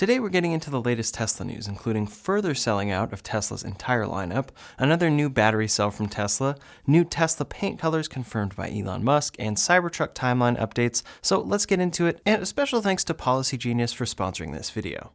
Today we're getting into the latest Tesla news, including further selling out of Tesla's entire lineup, another new battery cell from Tesla, new Tesla paint colors confirmed by Elon Musk, and Cybertruck timeline updates. So let's get into it, and a special thanks to Policygenius for sponsoring this video.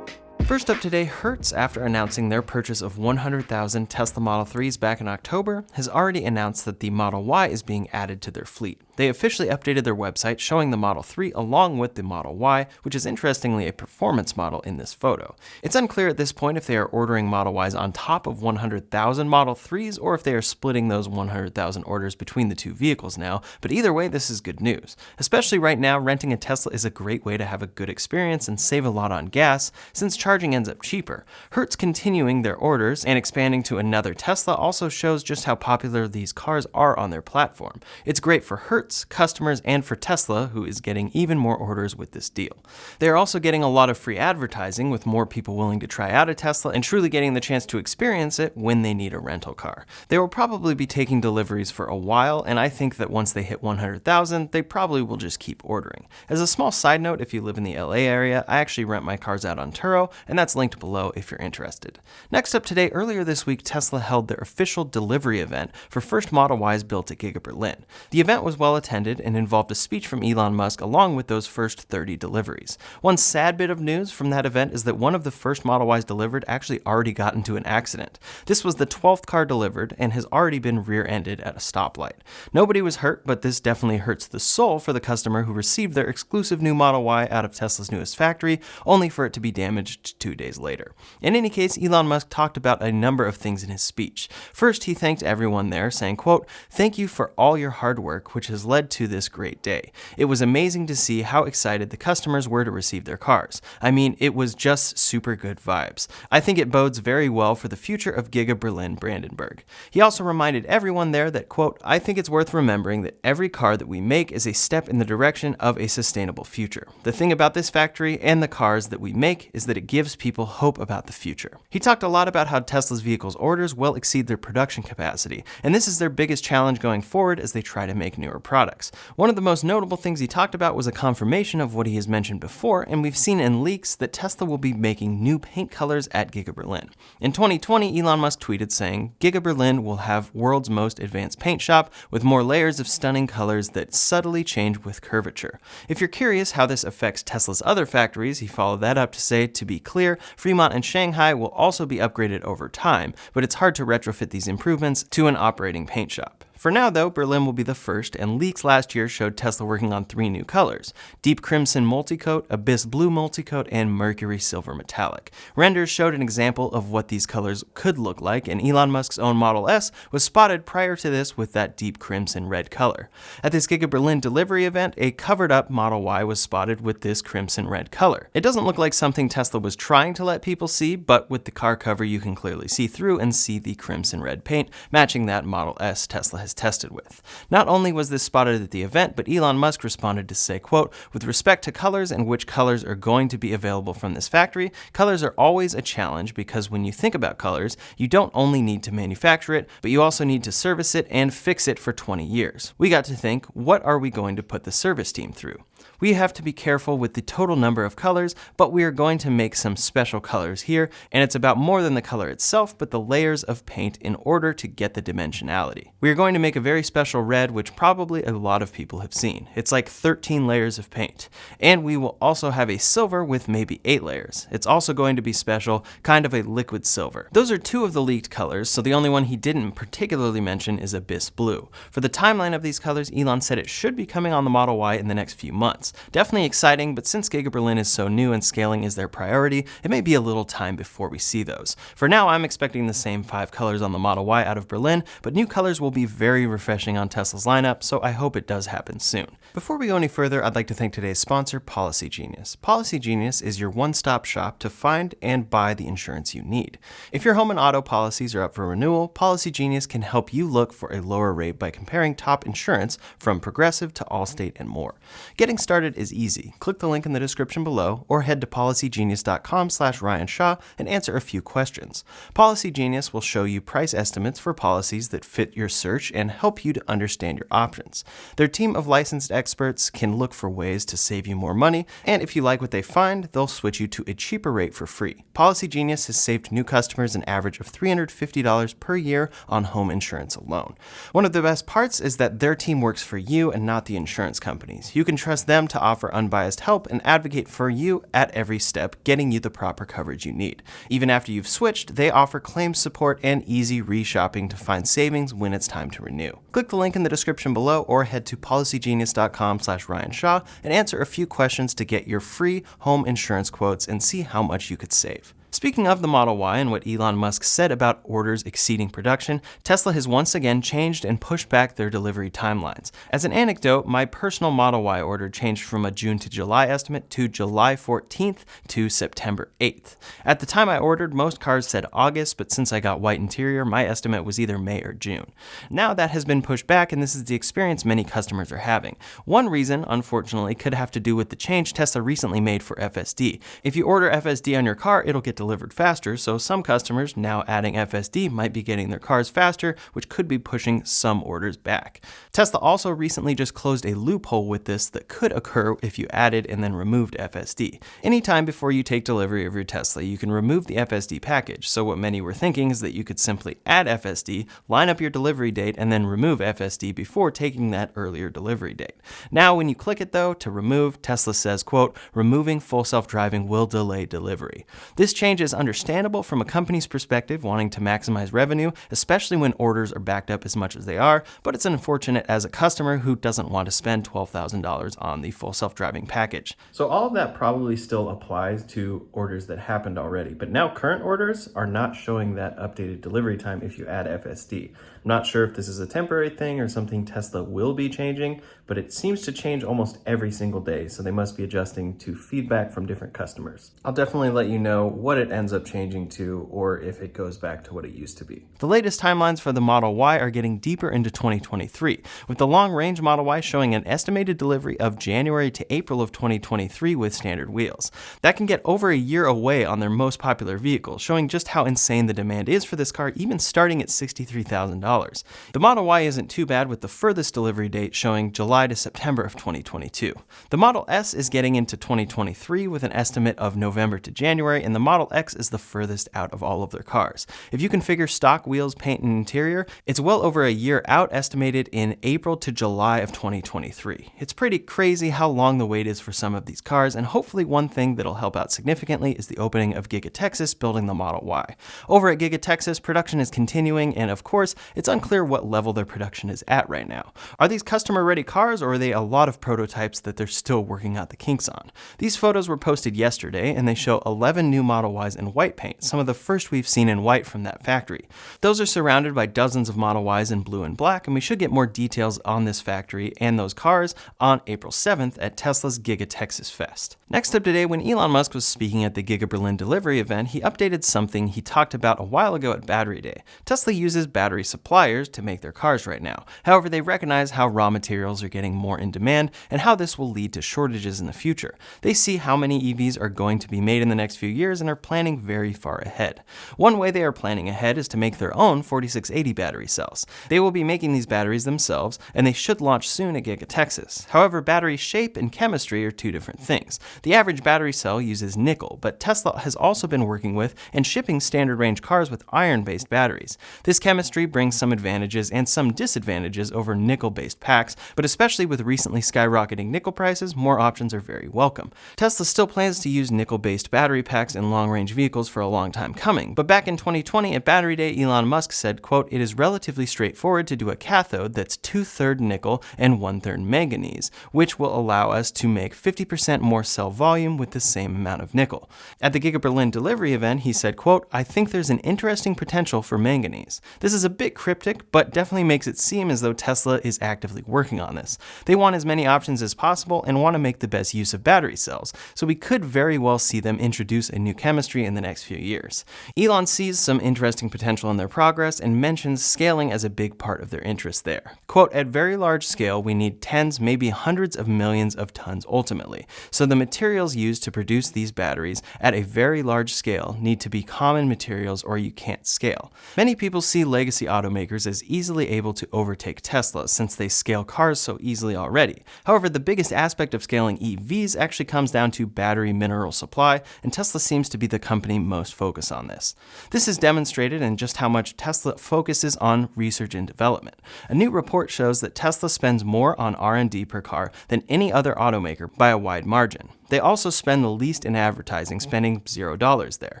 First up today, Hertz, after announcing their purchase of 100,000 Tesla Model 3s back in October, has already announced that the Model Y is being added to their fleet. They officially updated their website showing the Model 3 along with the Model Y, which is interestingly a performance model in this photo. It's unclear at this point if they are ordering Model Ys on top of 100,000 Model 3s or if they are splitting those 100,000 orders between the two vehicles now, but either way, this is good news. Especially right now, renting a Tesla is a great way to have a good experience and save a lot on gas, since charging ends up cheaper. Hertz continuing their orders and expanding to another Tesla also shows just how popular these cars are on their platform. It's great for Hertz, customers, and for Tesla, who is getting even more orders with this deal. They are also getting a lot of free advertising, with more people willing to try out a Tesla and truly getting the chance to experience it when they need a rental car. They will probably be taking deliveries for a while, and I think that once they hit 100,000, they probably will just keep ordering. As a small side note, if you live in the LA area, I actually rent my cars out on Turo, and that's linked below if you're interested. Next up today, earlier this week, Tesla held their official delivery event for first Model Ys built at Giga Berlin. The event was well attended and involved a speech from Elon Musk along with those first 30 deliveries. One sad bit of news from that event is that one of the first Model Ys delivered actually already got into an accident. This was the 12th car delivered and has already been rear-ended at a stoplight. Nobody was hurt, but this definitely hurts the soul for the customer who received their exclusive new Model Y out of Tesla's newest factory, only for it to be damaged 2 days later. In any case, Elon Musk talked about a number of things in his speech. First, he thanked everyone there, saying, quote, "Thank you for all your hard work, which has led to this great day. It was amazing to see how excited the customers were to receive their cars. I mean, it was just super good vibes. I think it bodes very well for the future of Giga Berlin Brandenburg." He also reminded everyone there that, quote, "I think it's worth remembering that every car that we make is a step in the direction of a sustainable future. The thing about this factory and the cars that we make is that it gives people hope about the future." He talked a lot about how Tesla's vehicles orders well exceed their production capacity, and this is their biggest challenge going forward as they try to make newer products. One of the most notable things he talked about was a confirmation of what he has mentioned before, and we've seen in leaks that Tesla will be making new paint colors at Giga Berlin. In 2020, Elon Musk tweeted saying, "Giga Berlin will have world's most advanced paint shop with more layers of stunning colors that subtly change with curvature." If you're curious how this affects Tesla's other factories, he followed that up to say, "To be clear, Fremont and Shanghai will also be upgraded over time, but it's hard to retrofit these improvements to an operating paint shop." For now, though, Berlin will be the first, and leaks last year showed Tesla working on 3 new colors: Deep Crimson Multicoat, Abyss Blue Multicoat, and Mercury Silver Metallic. Renders showed an example of what these colors could look like, and Elon Musk's own Model S was spotted prior to this with that deep crimson red color. At this Giga Berlin delivery event, a covered-up Model Y was spotted with this crimson red color. It doesn't look like something Tesla was trying to let people see, but with the car cover you can clearly see through and see the crimson red paint, matching that Model S Tesla has tested with. Not only was this spotted at the event, but Elon Musk responded to say, quote, "With respect to colors and which colors are going to be available from this factory, colors are always a challenge because when you think about colors, you don't only need to manufacture it, but you also need to service it and fix it for 20 years. We got to think, what are we going to put the service team through? We have to be careful with the total number of colors, but we are going to make some special colors here, and it's about more than the color itself, but the layers of paint in order to get the dimensionality. We are going to make a very special red, which probably a lot of people have seen. It's like 13 layers of paint. And we will also have a silver with maybe 8 layers. It's also going to be special, kind of a liquid silver." Those are 2 of the leaked colors, so the only one he didn't particularly mention is Abyss Blue. For the timeline of these colors, Elon said it should be coming on the Model Y in the next few months. Definitely exciting, but since Giga Berlin is so new and scaling is their priority, it may be a little time before we see those. For now, I'm expecting the same 5 colors on the Model Y out of Berlin, but new colors will be very refreshing on Tesla's lineup, so I hope it does happen soon. Before we go any further, I'd like to thank today's sponsor, Policygenius. Policygenius is your one-stop shop to find and buy the insurance you need. If your home and auto policies are up for renewal, Policygenius can help you look for a lower rate by comparing top insurance from Progressive to Allstate and more. Getting started is easy. Click the link in the description below or head to policygenius.com/Ryan Shaw and answer a few questions. Policygenius will show you price estimates for policies that fit your search and help you to understand your options. Their team of licensed experts can look for ways to save you more money, and if you like what they find, they'll switch you to a cheaper rate for free. Policygenius has saved new customers an average of $350 per year on home insurance alone. One of the best parts is that their team works for you and not the insurance companies. You can trust them to offer unbiased help and advocate for you at every step, getting you the proper coverage you need. Even after you've switched, they offer claims support and easy reshopping to find savings when it's time to renew. Click the link in the description below or head to policygenius.com/Ryan Shaw and answer a few questions to get your free home insurance quotes and see how much you could save. Speaking of the Model Y and what Elon Musk said about orders exceeding production, Tesla has once again changed and pushed back their delivery timelines. As an anecdote, my personal Model Y order changed from a June to July estimate to July 14th to September 8th. At the time I ordered, most cars said August, but since I got white interior, my estimate was either May or June. Now that has been pushed back, and this is the experience many customers are having. One reason, unfortunately, could have to do with the change Tesla recently made for FSD. If you order FSD on your car, it'll get delivered faster, so some customers, now adding FSD, might be getting their cars faster, which could be pushing some orders back. Tesla also recently just closed a loophole with this that could occur if you added and then removed FSD. Anytime before you take delivery of your Tesla, you can remove the FSD package, so what many were thinking is that you could simply add FSD, line up your delivery date, and then remove FSD before taking that earlier delivery date. Now, when you click it though, to remove, Tesla says, quote, "Removing full self-driving will delay delivery." This change is understandable from a company's perspective, wanting to maximize revenue, especially when orders are backed up as much as they are, but it's unfortunate as a customer who doesn't want to spend $12,000 on the full self-driving package. So all of that probably still applies to orders that happened already, but now current orders are not showing that updated delivery time if you add FSD. I'm not sure if this is a temporary thing or something Tesla will be changing, but it seems to change almost every single day, so they must be adjusting to feedback from different customers. I'll definitely let you know what it ends up changing to or if it goes back to what it used to be. The latest timelines for the Model Y are getting deeper into 2023, with the long-range Model Y showing an estimated delivery of January to April of 2023 with standard wheels. That can get over a year away on their most popular vehicle, showing just how insane the demand is for this car, even starting at $63,000. The Model Y isn't too bad, with the furthest delivery date showing July to September of 2022. The Model S is getting into 2023 with an estimate of November to January, and the Model X is the furthest out of all of their cars. If you configure stock wheels, paint, and interior, it's well over a year out, estimated in April to July of 2023. It's pretty crazy how long the wait is for some of these cars, and hopefully one thing that'll help out significantly is the opening of Giga Texas building the Model Y. Over at Giga Texas, production is continuing, and of course, it's unclear what level their production is at right now. Are these customer-ready cars, or are they a lot of prototypes that they're still working out the kinks on? These photos were posted yesterday, and they show 11 new Model Ys in white paint, some of the first we've seen in white from that factory. Those are surrounded by dozens of Model Ys in blue and black, and we should get more details on this factory and those cars on April 7th at Tesla's Giga Texas Fest. Next up today, when Elon Musk was speaking at the Giga Berlin delivery event, he updated something he talked about a while ago at Battery Day. Tesla uses battery suppliers to make their cars right now. However, they recognize how raw materials are getting more in demand and how this will lead to shortages in the future. They see how many EVs are going to be made in the next few years and are planning very far ahead. One way they are planning ahead is to make their own 4680 battery cells. They will be making these batteries themselves, and they should launch soon at Giga Texas. However, battery shape and chemistry are two different things. The average battery cell uses nickel, but Tesla has also been working with and shipping standard range cars with iron-based batteries. This chemistry brings some advantages and some disadvantages over nickel-based packs, but especially with recently skyrocketing nickel prices, more options are very welcome. Tesla still plans to use nickel-based battery packs in long-range vehicles for a long time coming, but back in 2020 at Battery Day, Elon Musk said, quote, "It is relatively straightforward to do a cathode that's 2/3 nickel and 1/3 manganese, which will allow us to make 50% more cell volume with the same amount of nickel." At the Giga Berlin delivery event, he said, quote, "I think there's an interesting potential for manganese. This is a bit cryptic, but definitely makes it seem as though Tesla is actively working on this. They want as many options as possible and want to make the best use of battery cells, so we could very well see them introduce a new chemistry chemistry in the next few years. Elon sees some interesting potential in their progress and mentions scaling as a big part of their interest there. Quote, "At very large scale, we need tens, maybe hundreds of millions of tons ultimately. So the materials used to produce these batteries at a very large scale need to be common materials or you can't scale." Many people see legacy automakers as easily able to overtake Tesla since they scale cars so easily already. However, the biggest aspect of scaling EVs actually comes down to battery mineral supply, and Tesla seems to be the company most focused on this. This is demonstrated in just how much Tesla focuses on research and development. A new report shows that Tesla spends more on R&D per car than any other automaker by a wide margin. They also spend the least in advertising, spending $0 there.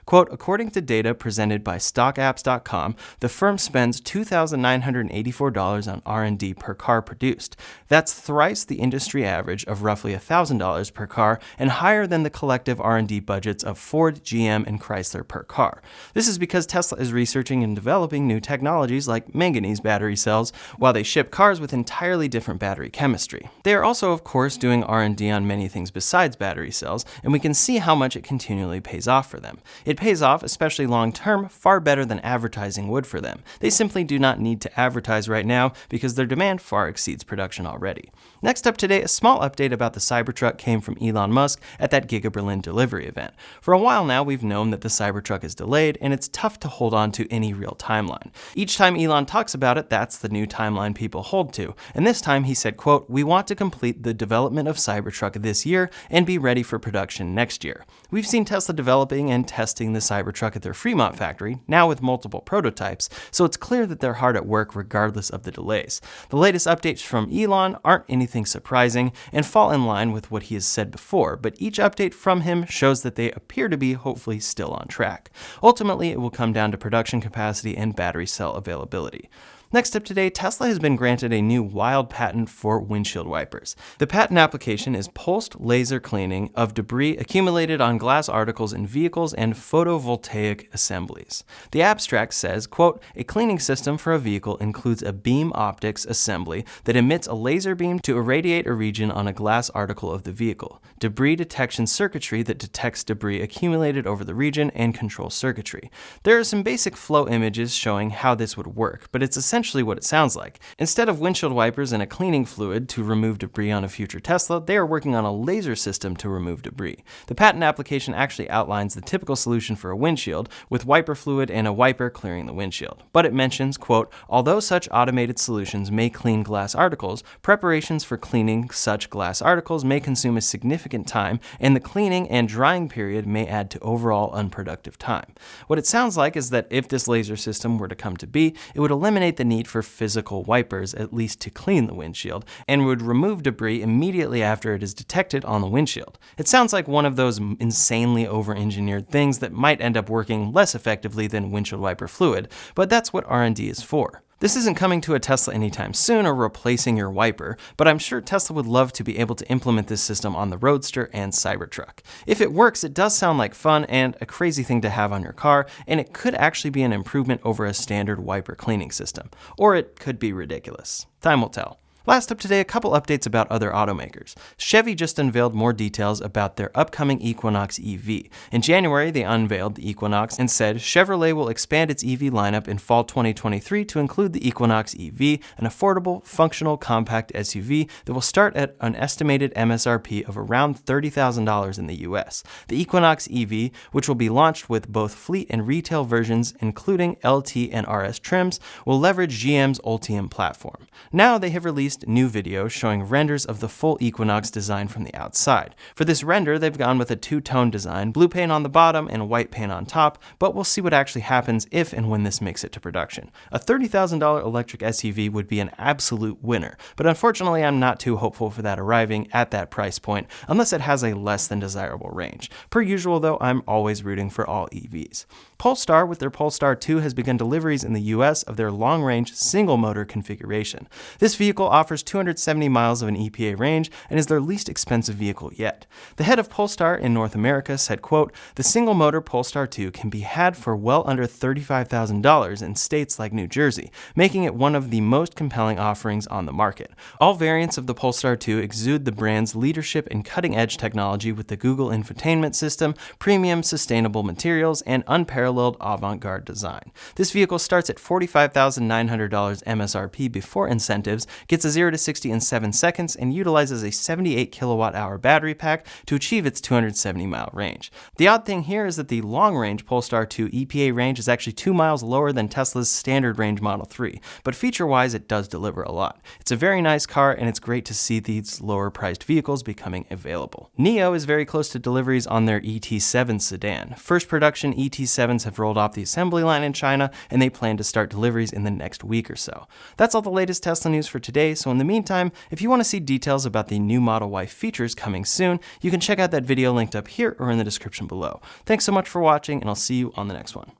Quote, "According to data presented by StockApps.com, the firm spends $2,984 on R&D per car produced. That's thrice the industry average of roughly $1,000 per car and higher than the collective R&D budgets of Ford, GM, and Chrysler per car. This is because Tesla is researching and developing new technologies like manganese battery cells, while they ship cars with entirely different battery chemistry. They are also, of course, doing R&D on many things besides battery cells, and we can see how much it continually pays off for them. It pays off, especially long-term, far better than advertising would for them. They simply do not need to advertise right now because their demand far exceeds production already." Next up today, a small update about the Cybertruck came from Elon Musk at that Giga Berlin delivery event. For a while now, we've known that the Cybertruck is delayed, and it's tough to hold on to any real timeline. Each time Elon talks about it, that's the new timeline people hold to. And this time he said, quote, "We want to complete the development of Cybertruck this year and be ready for production next year." We've seen Tesla developing and testing the Cybertruck at their Fremont factory, now with multiple prototypes, so it's clear that they're hard at work regardless of the delays. The latest updates from Elon aren't anything surprising and fall in line with what he has said before, but each update from him shows that they appear to be hopefully still on track. Ultimately, it will come down to production capacity and battery cell availability. Next up today, Tesla has been granted a new wild patent for windshield wipers. The patent application is pulsed laser cleaning of debris accumulated on glass articles in vehicles and photovoltaic assemblies. The abstract says, quote, "A cleaning system for a vehicle includes a beam optics assembly that emits a laser beam to irradiate a region on a glass article of the vehicle, debris detection circuitry that detects debris accumulated over the region, and control circuitry." There are some basic flow images showing how this would work, but it's essentially what it sounds like. Instead of windshield wipers and a cleaning fluid to remove debris on a future Tesla, they are working on a laser system to remove debris. The patent application actually outlines the typical solution for a windshield, with wiper fluid and a wiper clearing the windshield. But it mentions, quote, "Although such automated solutions may clean glass articles, preparations for cleaning such glass articles may consume a significant time, and the cleaning and drying period may add to overall unproductive time." What it sounds like is that if this laser system were to come to be, it would eliminate the need for physical wipers, at least to clean the windshield, and would remove debris immediately after it is detected on the windshield. It sounds like one of those insanely over-engineered things that might end up working less effectively than windshield wiper fluid, but that's what R&D is for. This isn't coming to a Tesla anytime soon or replacing your wiper, but I'm sure Tesla would love to be able to implement this system on the Roadster and Cybertruck. If it works, it does sound like fun and a crazy thing to have on your car, and it could actually be an improvement over a standard wiper cleaning system. Or it could be ridiculous. Time will tell. Last up today, a couple updates about other automakers. Chevy just unveiled more details about their upcoming Equinox EV. In January, they unveiled the Equinox and said Chevrolet will expand its EV lineup in fall 2023 to include the Equinox EV, an affordable, functional, compact SUV that will start at an estimated MSRP of around $30,000 in the US. The Equinox EV, which will be launched with both fleet and retail versions, including LT and RS trims, will leverage GM's Ultium platform. Now they have released new videos showing renders of the full Equinox design from the outside. For this render, they've gone with a two-tone design, blue paint on the bottom and white paint on top, but we'll see what actually happens if and when this makes it to production. A $30,000 electric SUV would be an absolute winner, but unfortunately I'm not too hopeful for that arriving at that price point unless it has a less than desirable range. Per usual though, I'm always rooting for all EVs. Polestar with their Polestar 2 has begun deliveries in the US of their long-range single-motor configuration. This vehicle offers offers 270 miles of an EPA range and is their least expensive vehicle yet. The head of Polestar in North America said, quote, "The single-motor Polestar 2 can be had for well under $35,000 in states like New Jersey, making it one of the most compelling offerings on the market. All variants of the Polestar 2 exude the brand's leadership in cutting-edge technology with the Google infotainment system, premium sustainable materials, and unparalleled avant-garde design. This vehicle starts at $45,900 MSRP before incentives, gets a 0 to 60 in 7 seconds, and utilizes a 78 kilowatt-hour battery pack to achieve its 270-mile range. The odd thing here is that the long-range Polestar 2 EPA range is actually 2 miles lower than Tesla's standard range Model 3, but feature-wise it does deliver a lot. It's a very nice car, and it's great to see these lower-priced vehicles becoming available. NIO is very close to deliveries on their ET7 sedan. First production ET7s have rolled off the assembly line in China, and they plan to start deliveries in the next week or so. That's all the latest Tesla news for today, so in the meantime, if you want to see details about the new Model Y features coming soon, you can check out that video linked up here or in the description below. Thanks so much for watching, and I'll see you on the next one.